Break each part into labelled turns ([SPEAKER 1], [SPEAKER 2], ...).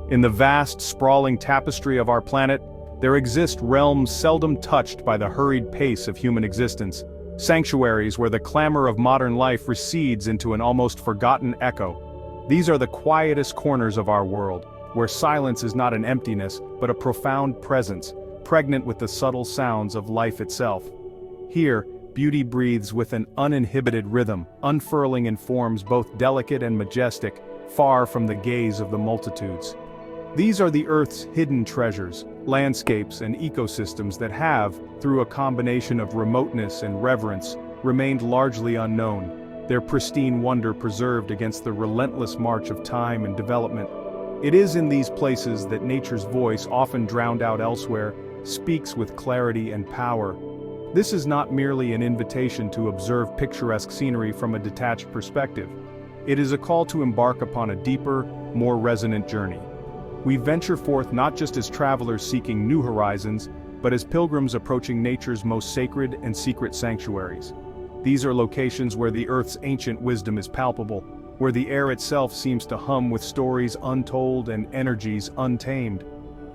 [SPEAKER 1] In the vast, sprawling tapestry of our planet, there exist realms seldom touched by the hurried pace of human existence, sanctuaries where the clamor of modern life recedes into an almost forgotten echo. These are the quietest corners of our world, where silence is not an emptiness, but a profound presence, pregnant with the subtle sounds of life itself. Here, beauty breathes with an uninhibited rhythm, unfurling in forms both delicate and majestic, far from the gaze of the multitudes. These are the Earth's hidden treasures, landscapes and ecosystems that have, through a combination of remoteness and reverence, remained largely unknown, their pristine wonder preserved against the relentless march of time and development. It is in these places that nature's voice, often drowned out elsewhere, speaks with clarity and power. This is not merely an invitation to observe picturesque scenery from a detached perspective. It is a call to embark upon a deeper, more resonant journey. We venture forth not just as travelers seeking new horizons, but as pilgrims approaching nature's most sacred and secret sanctuaries. These are locations where the Earth's ancient wisdom is palpable, where the air itself seems to hum with stories untold and energies untamed.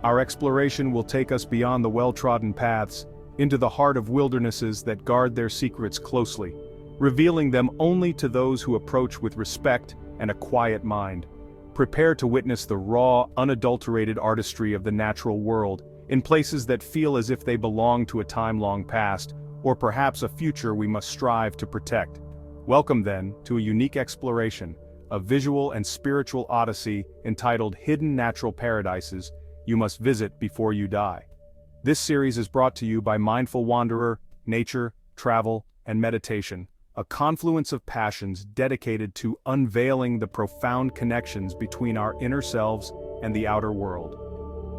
[SPEAKER 1] Our exploration will take us beyond the well-trodden paths, into the heart of wildernesses that guard their secrets closely, revealing them only to those who approach with respect and a quiet mind. Prepare to witness the raw, unadulterated artistry of the natural world, in places that feel as if they belong to a time long past, or perhaps a future we must strive to protect. Welcome then to a unique exploration, a visual and spiritual odyssey entitled Hidden Natural Paradises You Must Visit Before You Die. This series is brought to you by Mindful Wanderer, Nature, Travel, and Meditation, a confluence of passions dedicated to unveiling the profound connections between our inner selves and the outer world.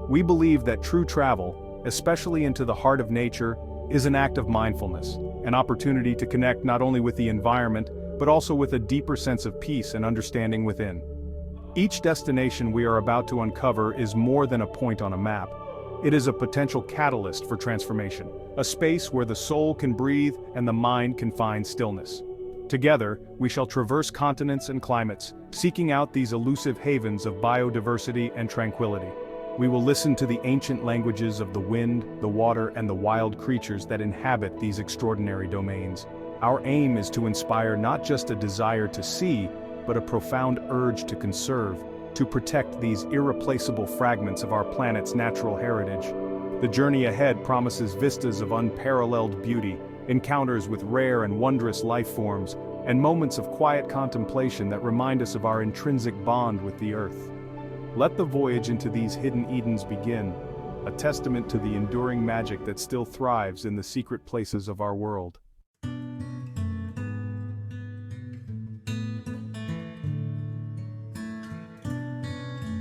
[SPEAKER 1] We believe that true travel, especially into the heart of nature, is an act of mindfulness, an opportunity to connect not only with the environment, but also with a deeper sense of peace and understanding within. Each destination we are about to uncover is more than a point on a map. It is a potential catalyst for transformation, a space where the soul can breathe and the mind can find stillness. Together, we shall traverse continents and climates, seeking out these elusive havens of biodiversity and tranquility. We will listen to the ancient languages of the wind, the water, and the wild creatures that inhabit these extraordinary domains. Our aim is to inspire not just a desire to see, but a profound urge to conserve, to protect these irreplaceable fragments of our planet's natural heritage. The journey ahead promises vistas of unparalleled beauty, encounters with rare and wondrous life forms, and moments of quiet contemplation that remind us of our intrinsic bond with the Earth. Let the voyage into these hidden Edens begin, a testament to the enduring magic that still thrives in the secret places of our world.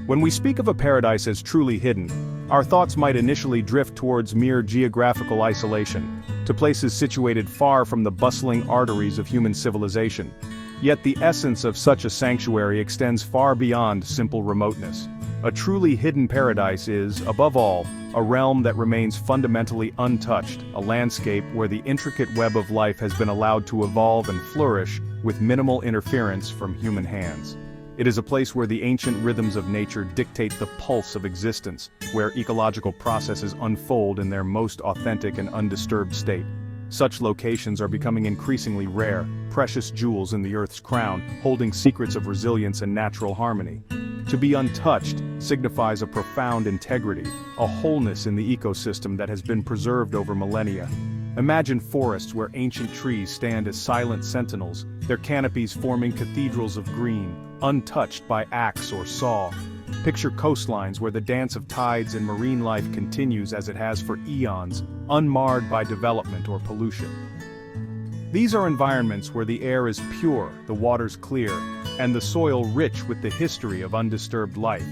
[SPEAKER 1] When we speak of a paradise as truly hidden, our thoughts might initially drift towards mere geographical isolation, to places situated far from the bustling arteries of human civilization. Yet the essence of such a sanctuary extends far beyond simple remoteness. A truly hidden paradise is, above all, a realm that remains fundamentally untouched, a landscape where the intricate web of life has been allowed to evolve and flourish with minimal interference from human hands. It is a place where the ancient rhythms of nature dictate the pulse of existence, where ecological processes unfold in their most authentic and undisturbed state. Such locations are becoming increasingly rare, precious jewels in the Earth's crown, holding secrets of resilience and natural harmony. To be untouched signifies a profound integrity, a wholeness in the ecosystem that has been preserved over millennia. Imagine forests where ancient trees stand as silent sentinels, their canopies forming cathedrals of green, untouched by axe or saw. Picture coastlines where the dance of tides and marine life continues as it has for eons, unmarred by development or pollution. These are environments where the air is pure, the waters clear, and the soil rich with the history of undisturbed life.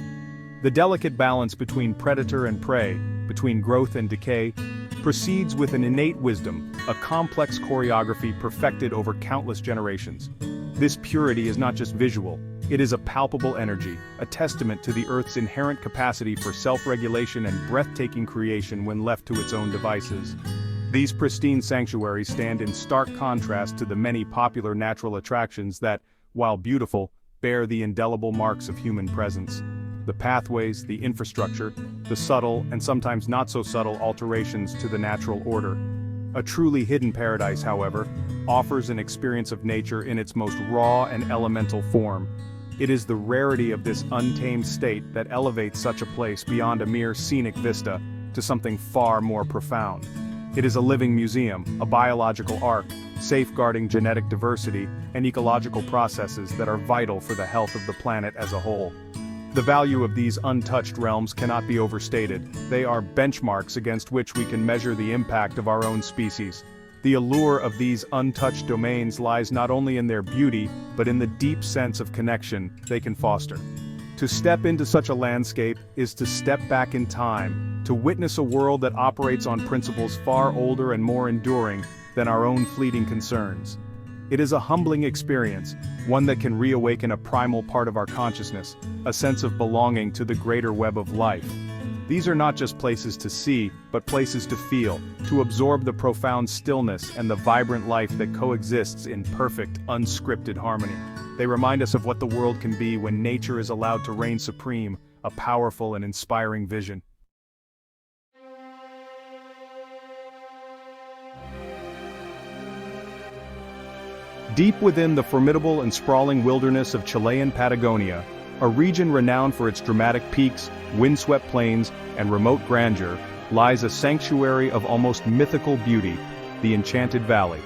[SPEAKER 1] The delicate balance between predator and prey, between growth and decay, proceeds with an innate wisdom, a complex choreography perfected over countless generations. This purity is not just visual, it is a palpable energy, a testament to the Earth's inherent capacity for self-regulation and breathtaking creation when left to its own devices. These pristine sanctuaries stand in stark contrast to the many popular natural attractions that, while beautiful, bear the indelible marks of human presence. the pathways, the infrastructure, the subtle and sometimes not so subtle alterations to the natural order. A truly hidden paradise, however, offers an experience of nature in its most raw and elemental form. It is the rarity of this untamed state that elevates such a place beyond a mere scenic vista to something far more profound. It is a living museum, a biological ark, safeguarding genetic diversity and ecological processes that are vital for the health of the planet as a whole. The value of these untouched realms cannot be overstated. They are benchmarks against which we can measure the impact of our own species. The allure of these untouched domains lies not only in their beauty, but in the deep sense of connection they can foster. To step into such a landscape is to step back in time, to witness a world that operates on principles far older and more enduring than our own fleeting concerns. It is a humbling experience, one that can reawaken a primal part of our consciousness, a sense of belonging to the greater web of life. These are not just places to see, but places to feel, to absorb the profound stillness and the vibrant life that coexists in perfect, unscripted harmony. They remind us of what the world can be when nature is allowed to reign supreme, a powerful and inspiring vision. Deep within the formidable and sprawling wilderness of Chilean Patagonia, a region renowned for its dramatic peaks, windswept plains, and remote grandeur, lies a sanctuary of almost mythical beauty, the Enchanted Valley.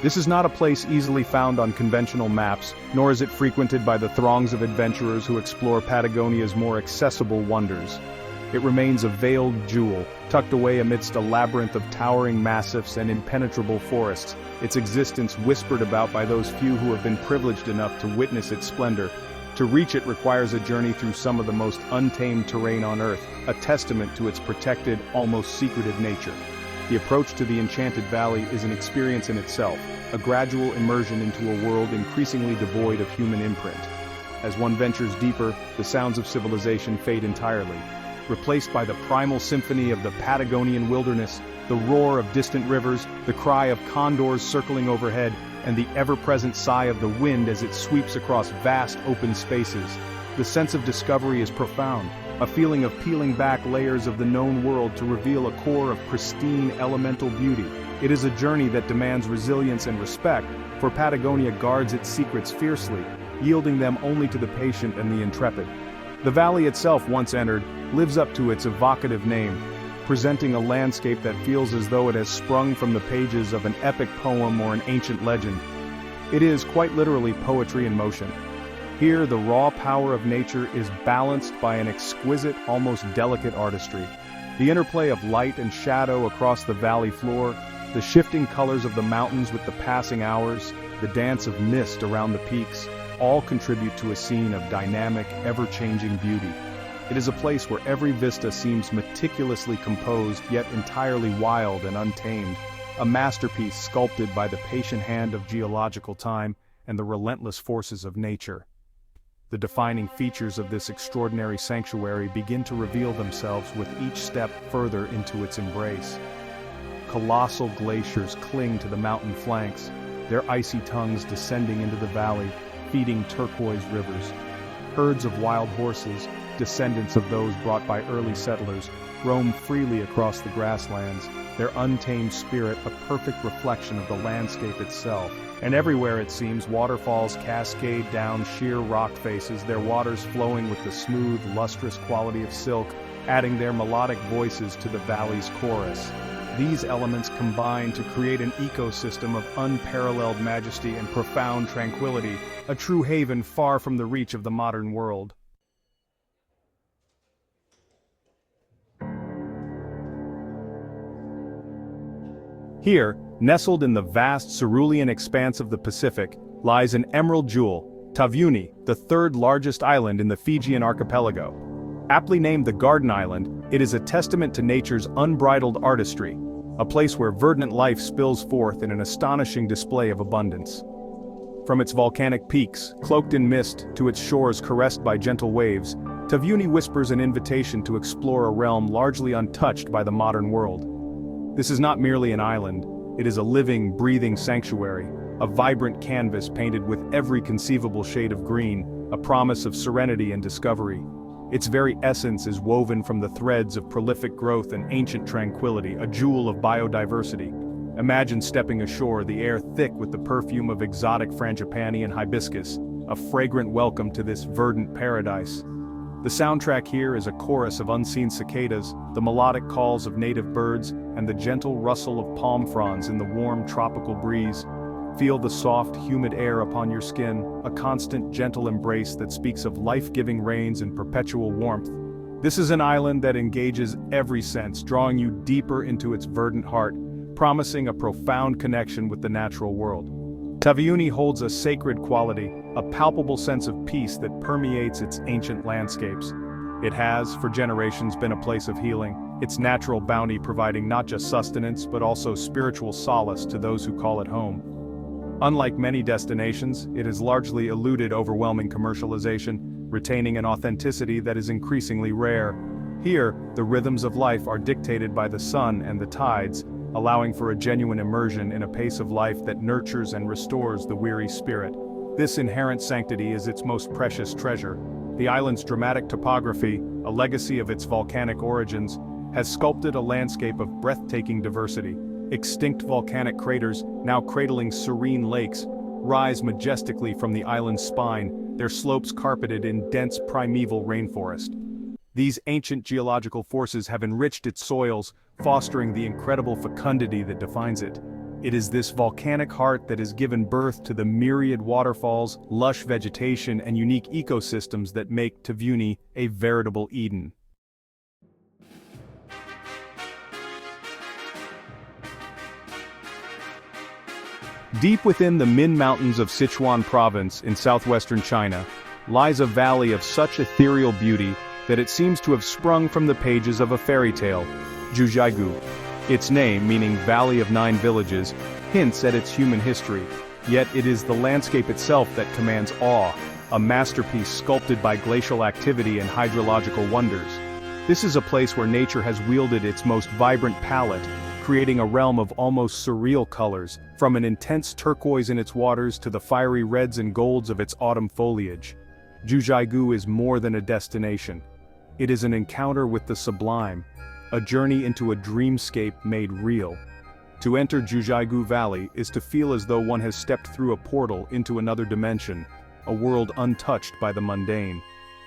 [SPEAKER 1] This is not a place easily found on conventional maps, nor is it frequented by the throngs of adventurers who explore Patagonia's more accessible wonders. It remains a veiled jewel, tucked away amidst a labyrinth of towering massifs and impenetrable forests, its existence whispered about by those few who have been privileged enough to witness its splendor. To reach it requires a journey through some of the most untamed terrain on Earth, a testament to its protected, almost secretive nature. The approach to the Enchanted Valley is an experience in itself, a gradual immersion into a world increasingly devoid of human imprint. As one ventures deeper, the sounds of civilization fade entirely, replaced by the primal symphony of the Patagonian wilderness, the roar of distant rivers, the cry of condors circling overhead, and the ever-present sigh of the wind as it sweeps across vast open spaces. The sense of discovery is profound, a feeling of peeling back layers of the known world to reveal a core of pristine elemental beauty. It is a journey that demands resilience and respect, for Patagonia guards its secrets fiercely, yielding them only to the patient and the intrepid. The valley itself, once entered, lives up to its evocative name, presenting a landscape that feels as though it has sprung from the pages of an epic poem or an ancient legend. It is, quite literally, poetry in motion. Here, the raw power of nature is balanced by an exquisite, almost delicate artistry. The interplay of light and shadow across the valley floor, the shifting colors of the mountains with the passing hours, the dance of mist around the peaks, all contribute to a scene of dynamic, ever-changing beauty. It is a place where every vista seems meticulously composed yet entirely wild and untamed, a masterpiece sculpted by the patient hand of geological time and the relentless forces of nature. The defining features of this extraordinary sanctuary begin to reveal themselves with each step further into its embrace. Colossal glaciers cling to the mountain flanks, their icy tongues descending into the valley, feeding turquoise rivers. Herds of wild horses, descendants of those brought by early settlers, roam freely across the grasslands, their untamed spirit a perfect reflection of the landscape itself. And everywhere, it seems, waterfalls cascade down sheer rock faces, their waters flowing with the smooth, lustrous quality of silk, adding their melodic voices to the valley's chorus. These elements combine to create an ecosystem of unparalleled majesty and profound tranquility, a true haven far from the reach of the modern world. Here, nestled in the vast cerulean expanse of the Pacific, lies an emerald jewel, Taveuni, the third largest island in the Fijian archipelago. Aptly named the Garden Island, it is a testament to nature's unbridled artistry, a place where verdant life spills forth in an astonishing display of abundance. From its volcanic peaks, cloaked in mist, to its shores caressed by gentle waves, Taveuni whispers an invitation to explore a realm largely untouched by the modern world. This is not merely an island, it is a living, breathing sanctuary, a vibrant canvas painted with every conceivable shade of green, a promise of serenity and discovery. Its very essence is woven from the threads of prolific growth and ancient tranquility, a jewel of biodiversity. Imagine stepping ashore, the air thick with the perfume of exotic frangipani and hibiscus, a fragrant welcome to this verdant paradise. The soundtrack here is a chorus of unseen cicadas, the melodic calls of native birds, and the gentle rustle of palm fronds in the warm tropical breeze. Feel the soft, humid air upon your skin, a constant, gentle embrace that speaks of life-giving rains and perpetual warmth. This is an island that engages every sense, drawing you deeper into its verdant heart, promising a profound connection with the natural world. Taveuni holds a sacred quality, a palpable sense of peace that permeates its ancient landscapes. It has, for generations, been a place of healing, its natural bounty providing not just sustenance but also spiritual solace to those who call it home. Unlike many destinations, it has largely eluded overwhelming commercialization, retaining an authenticity that is increasingly rare. Here, the rhythms of life are dictated by the sun and the tides, allowing for a genuine immersion in a pace of life that nurtures and restores the weary spirit. This inherent sanctity is its most precious treasure. The island's dramatic topography, a legacy of its volcanic origins, has sculpted a landscape of breathtaking diversity. Extinct volcanic craters, now cradling serene lakes, rise majestically from the island's spine, their slopes carpeted in dense primeval rainforest. These ancient geological forces have enriched its soils, fostering the incredible fecundity that defines it. It is this volcanic heart that has given birth to the myriad waterfalls, lush vegetation, and unique ecosystems that make Taveuni a veritable Eden. Deep within the Min Mountains of Sichuan province in southwestern China, lies a valley of such ethereal beauty that it seems to have sprung from the pages of a fairy tale, Jiuzhaigou. Its name, meaning Valley of Nine Villages, hints at its human history, yet it is the landscape itself that commands awe, a masterpiece sculpted by glacial activity and hydrological wonders. This is a place where nature has wielded its most vibrant palette, creating a realm of almost surreal colors, from an intense turquoise in its waters to the fiery reds and golds of its autumn foliage. Jiuzhaigou is more than a destination. It is an encounter with the sublime, a journey into a dreamscape made real. To enter Jiuzhaigou Valley is to feel as though one has stepped through a portal into another dimension, a world untouched by the mundane.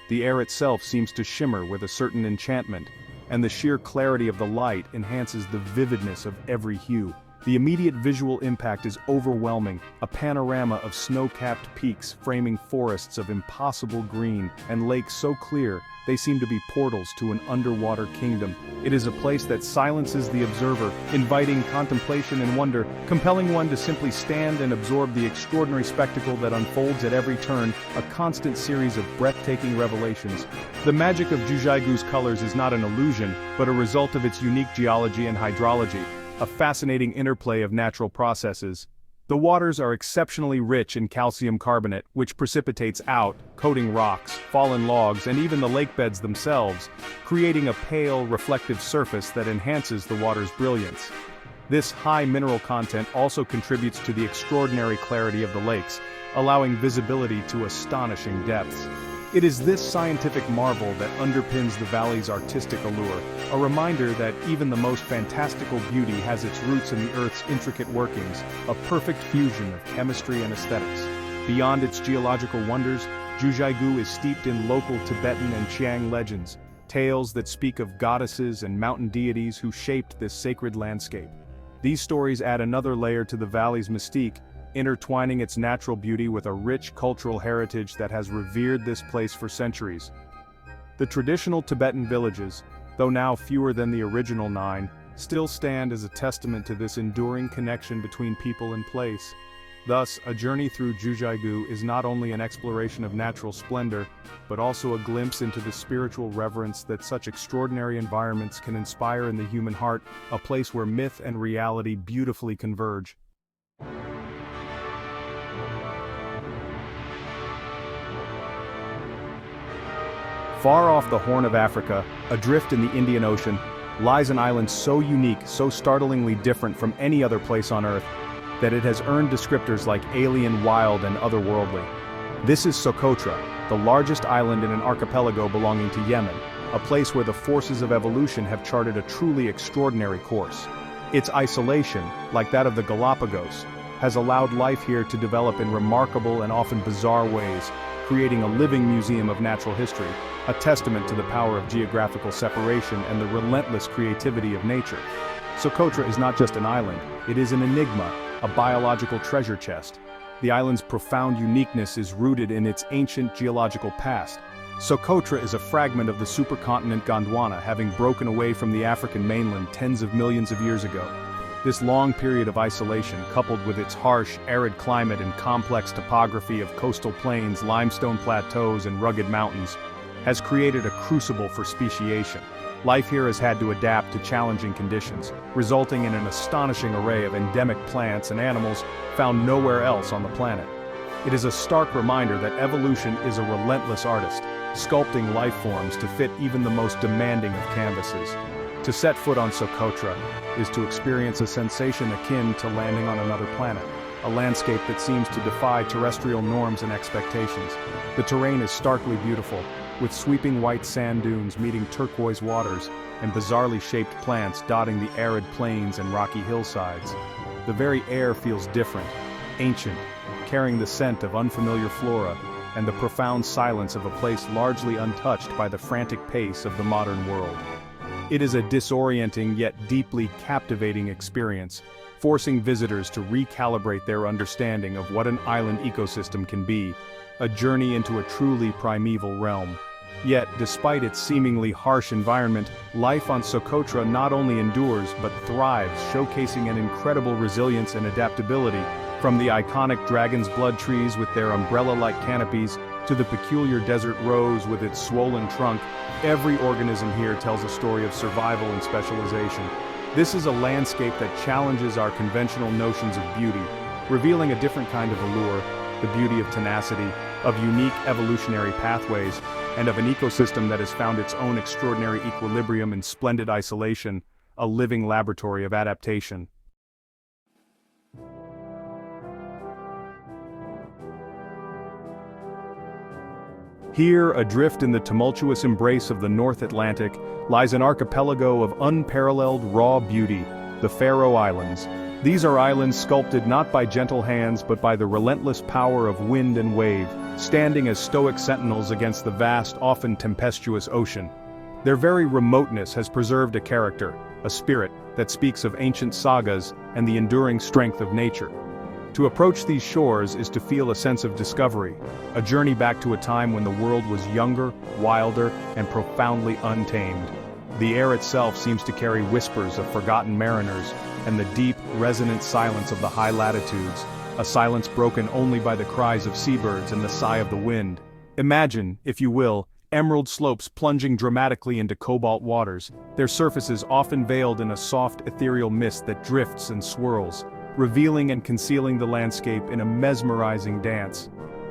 [SPEAKER 1] The air itself seems to shimmer with a certain enchantment, and the sheer clarity of the light enhances the vividness of every hue. The immediate visual impact is overwhelming, a panorama of snow-capped peaks framing forests of impossible green and lakes so clear they seem to be portals to an underwater kingdom. It is a place that silences the observer, inviting contemplation and wonder, compelling one to simply stand and absorb the extraordinary spectacle that unfolds at every turn, a constant series of breathtaking revelations. The magic of Jiuzhaigou's colors is not an illusion, but a result of its unique geology and hydrology, a fascinating interplay of natural processes. The waters are exceptionally rich in calcium carbonate, which precipitates out, coating rocks, fallen logs, and even the lakebeds themselves, creating a pale, reflective surface that enhances the water's brilliance. This high mineral content also contributes to the extraordinary clarity of the lakes, allowing visibility to astonishing depths. It is this scientific marvel that underpins the valley's artistic allure, a reminder that even the most fantastical beauty has its roots in the Earth's intricate workings, a perfect fusion of chemistry and aesthetics. Beyond its geological wonders, Jiuzhaigou is steeped in local Tibetan and Qiang legends, tales that speak of goddesses and mountain deities who shaped this sacred landscape. These stories add another layer to the valley's mystique, intertwining its natural beauty with a rich cultural heritage that has revered this place for centuries. The traditional Tibetan villages, though now fewer than the original 9, still stand as a testament to this enduring connection between people and place. Thus, a journey through Jiuzhaigou is not only an exploration of natural splendor, but also a glimpse into the spiritual reverence that such extraordinary environments can inspire in the human heart, a place where myth and reality beautifully converge. Far off the Horn of Africa, adrift in the Indian Ocean, lies an island so unique, so startlingly different from any other place on Earth, that it has earned descriptors like alien, wild, and otherworldly. This is Socotra, the largest island in an archipelago belonging to Yemen, a place where the forces of evolution have charted a truly extraordinary course. Its isolation, like that of the Galapagos, has allowed life here to develop in remarkable and often bizarre ways, creating a living museum of natural history, a testament to the power of geographical separation and the relentless creativity of nature. Socotra is not just an island, it is an enigma, a biological treasure chest. The island's profound uniqueness is rooted in its ancient geological past. Socotra is a fragment of the supercontinent Gondwana, having broken away from the African mainland tens of millions of years ago. This long period of isolation, coupled with its harsh, arid climate and complex topography of coastal plains, limestone plateaus and rugged mountains, has created a crucible for speciation. Life here has had to adapt to challenging conditions, resulting in an astonishing array of endemic plants and animals found nowhere else on the planet. It is a stark reminder that evolution is a relentless artist, sculpting life forms to fit even the most demanding of canvases. To set foot on Socotra is to experience a sensation akin to landing on another planet, a landscape that seems to defy terrestrial norms and expectations. The terrain is starkly beautiful, with sweeping white sand dunes meeting turquoise waters and bizarrely shaped plants dotting the arid plains and rocky hillsides. The very air feels different, ancient, carrying the scent of unfamiliar flora and the profound silence of a place largely untouched by the frantic pace of the modern world. It is a disorienting yet deeply captivating experience, forcing visitors to recalibrate their understanding of what an island ecosystem can be, a journey into a truly primeval realm. Yet, despite its seemingly harsh environment, life on Socotra not only endures but thrives, showcasing an incredible resilience and adaptability, from the iconic dragon's blood trees with their umbrella-like canopies to the peculiar desert rose with its swollen trunk. Every organism here tells a story of survival and specialization. This is a landscape that challenges our conventional notions of beauty, revealing a different kind of allure, the beauty of tenacity, of unique evolutionary pathways, and of an ecosystem that has found its own extraordinary equilibrium in splendid isolation, a living laboratory of adaptation. Here, adrift in the tumultuous embrace of the North Atlantic, lies an archipelago of unparalleled raw beauty, the Faroe Islands. These are islands sculpted not by gentle hands but by the relentless power of wind and wave, standing as stoic sentinels against the vast, often tempestuous ocean. Their very remoteness has preserved a character, a spirit, that speaks of ancient sagas and the enduring strength of nature. To approach these shores is to feel a sense of discovery, a journey back to a time when the world was younger, wilder, and profoundly untamed. The air itself seems to carry whispers of forgotten mariners, and the deep, resonant silence of the high latitudes, a silence broken only by the cries of seabirds and the sigh of the wind. Imagine, if you will, emerald slopes plunging dramatically into cobalt waters, their surfaces often veiled in a soft ethereal mist that drifts and swirls, revealing and concealing the landscape in a mesmerizing dance.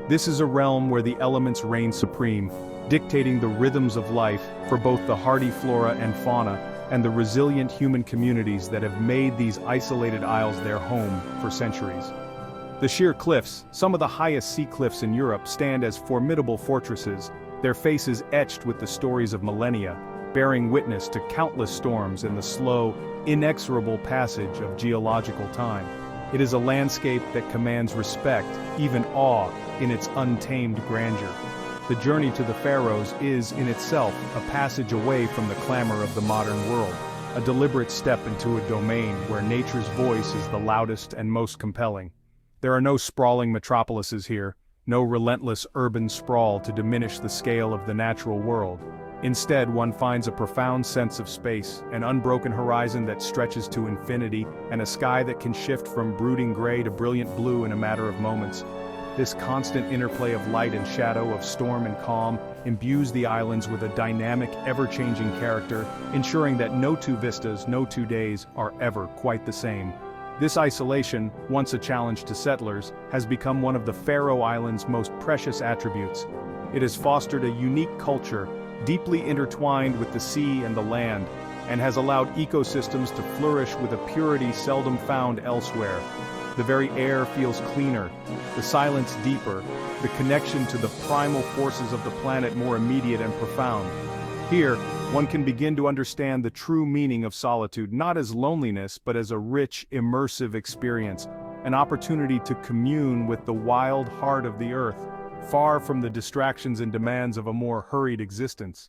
[SPEAKER 1] This is a realm where the elements reign supreme, dictating the rhythms of life for both the hardy flora and fauna and the resilient human communities that have made these isolated isles their home for centuries. The sheer cliffs, some of the highest sea cliffs in Europe, stand as formidable fortresses, their faces etched with the stories of millennia, bearing witness to countless storms and the slow, inexorable passage of geological time. It is a landscape that commands respect, even awe, in its untamed grandeur. The journey to the Faroes is, in itself, a passage away from the clamor of the modern world, a deliberate step into a domain where nature's voice is the loudest and most compelling. There are no sprawling metropolises here, no relentless urban sprawl to diminish the scale of the natural world. Instead, one finds a profound sense of space, an unbroken horizon that stretches to infinity, and a sky that can shift from brooding gray to brilliant blue in a matter of moments. This constant interplay of light and shadow, of storm and calm, imbues the islands with a dynamic, ever-changing character, ensuring that no two vistas, no 2 days, are ever quite the same. This isolation, once a challenge to settlers, has become one of the Faroe Islands' most precious attributes. It has fostered a unique culture, deeply intertwined with the sea and the land, and has allowed ecosystems to flourish with a purity seldom found elsewhere. The very air feels cleaner, the silence deeper, the connection to the primal forces of the planet more immediate and profound. Here, one can begin to understand the true meaning of solitude, not as loneliness but as a rich, immersive experience, an opportunity to commune with the wild heart of the earth, far from the distractions and demands of a more hurried existence.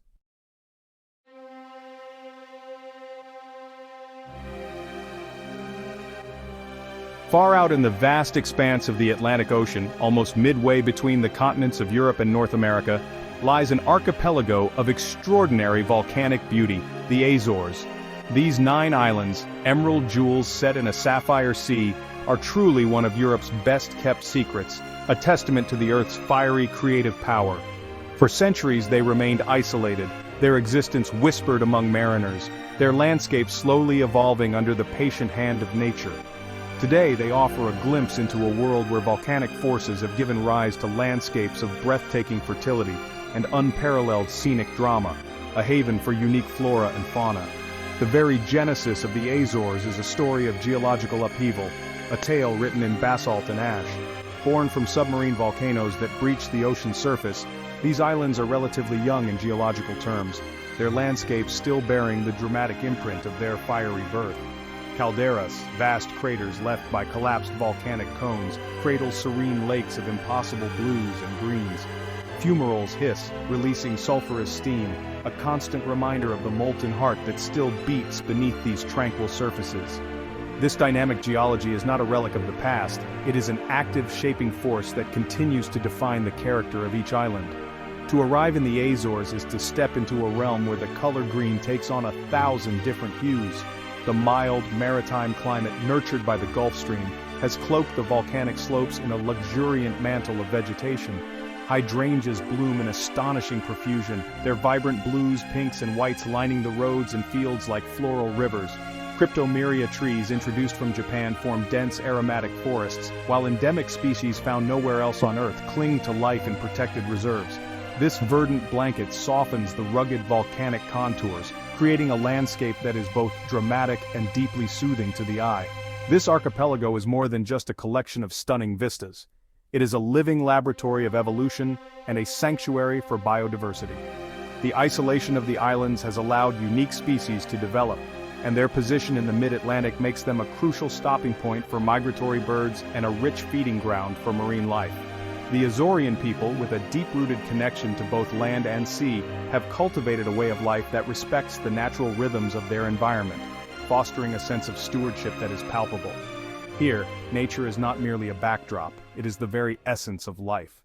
[SPEAKER 1] Far out in the vast expanse of the Atlantic Ocean, almost midway between the continents of Europe and North America, lies an archipelago of extraordinary volcanic beauty, the Azores. These 9 islands, emerald jewels set in a sapphire sea, are truly one of Europe's best-kept secrets, a testament to the Earth's fiery creative power. For centuries they remained isolated, their existence whispered among mariners, their landscapes slowly evolving under the patient hand of nature. Today they offer a glimpse into a world where volcanic forces have given rise to landscapes of breathtaking fertility and unparalleled scenic drama, a haven for unique flora and fauna. The very genesis of the Azores is a story of geological upheaval, a tale written in basalt and ash. Born from submarine volcanoes that breached the ocean's surface, these islands are relatively young in geological terms, their landscapes still bearing the dramatic imprint of their fiery birth. Calderas, vast craters left by collapsed volcanic cones, cradle serene lakes of impossible blues and greens. Fumaroles hiss, releasing sulfurous steam, a constant reminder of the molten heart that still beats beneath these tranquil surfaces. This dynamic geology is not a relic of the past, it is an active shaping force that continues to define the character of each island. To arrive in the Azores is to step into a realm where the color green takes on 1,000 different hues. The mild, maritime climate nurtured by the Gulf Stream has cloaked the volcanic slopes in a luxuriant mantle of vegetation. Hydrangeas bloom in astonishing profusion, their vibrant blues, pinks, and whites lining the roads and fields like floral rivers. Cryptomeria trees introduced from Japan form dense aromatic forests, while endemic species found nowhere else on Earth cling to life in protected reserves. This verdant blanket softens the rugged volcanic contours, creating a landscape that is both dramatic and deeply soothing to the eye. This archipelago is more than just a collection of stunning vistas. It is a living laboratory of evolution and a sanctuary for biodiversity. The isolation of the islands has allowed unique species to develop, and their position in the mid-Atlantic makes them a crucial stopping point for migratory birds and a rich feeding ground for marine life. The Azorean people, with a deep-rooted connection to both land and sea, have cultivated a way of life that respects the natural rhythms of their environment, fostering a sense of stewardship that is palpable. Here, nature is not merely a backdrop, it is the very essence of life.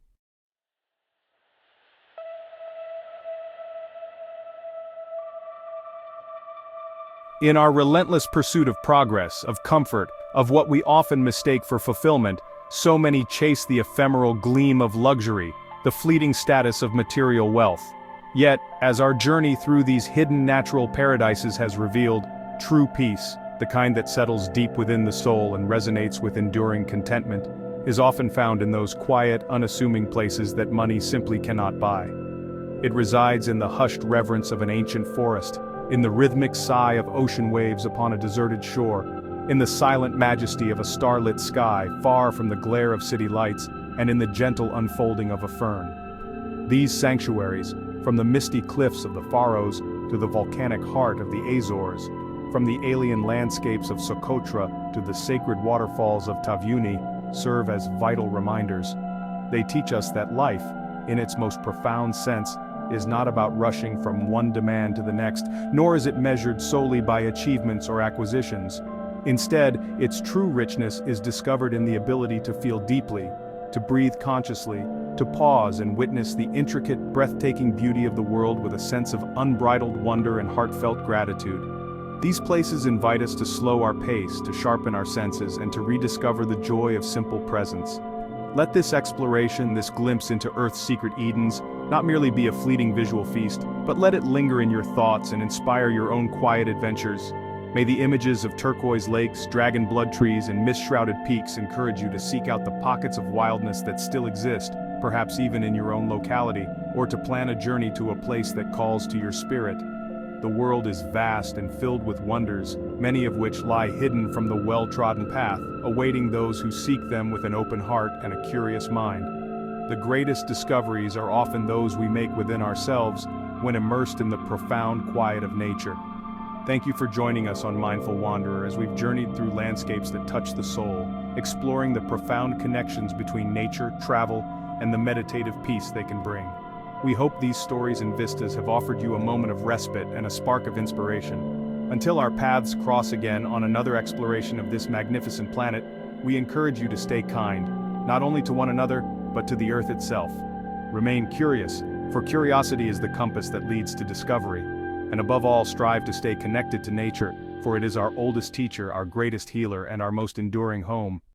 [SPEAKER 1] In our relentless pursuit of progress, of comfort, of what we often mistake for fulfillment, so many chase the ephemeral gleam of luxury, the fleeting status of material wealth. Yet, as our journey through these hidden natural paradises has revealed, true peace, the kind that settles deep within the soul and resonates with enduring contentment, is often found in those quiet, unassuming places that money simply cannot buy. It resides in the hushed reverence of an ancient forest, in the rhythmic sigh of ocean waves upon a deserted shore, in the silent majesty of a starlit sky far from the glare of city lights, and in the gentle unfolding of a fern. These sanctuaries, from the misty cliffs of the Faroes to the volcanic heart of the Azores, from the alien landscapes of Socotra to the sacred waterfalls of Taveuni, serve as vital reminders. They teach us that life, in its most profound sense, is not about rushing from one demand to the next, nor is it measured solely by achievements or acquisitions. Instead, its true richness is discovered in the ability to feel deeply, to breathe consciously, to pause and witness the intricate, breathtaking beauty of the world with a sense of unbridled wonder and heartfelt gratitude. These places invite us to slow our pace, to sharpen our senses, and to rediscover the joy of simple presence. Let this exploration, this glimpse into Earth's secret Edens, not merely be a fleeting visual feast, but let it linger in your thoughts and inspire your own quiet adventures. May the images of turquoise lakes, dragon blood trees, and mist-shrouded peaks encourage you to seek out the pockets of wildness that still exist, perhaps even in your own locality, or to plan a journey to a place that calls to your spirit. The world is vast and filled with wonders, many of which lie hidden from the well-trodden path, awaiting those who seek them with an open heart and a curious mind. The greatest discoveries are often those we make within ourselves when immersed in the profound quiet of nature. Thank you for joining us on Mindful Wanderer as we've journeyed through landscapes that touch the soul, exploring the profound connections between nature, travel, and the meditative peace they can bring. We hope these stories and vistas have offered you a moment of respite and a spark of inspiration. Until our paths cross again on another exploration of this magnificent planet, we encourage you to stay kind, not only to one another, but to the earth itself. Remain curious, for curiosity is the compass that leads to discovery. And above all, strive to stay connected to nature, for it is our oldest teacher, our greatest healer, and our most enduring home.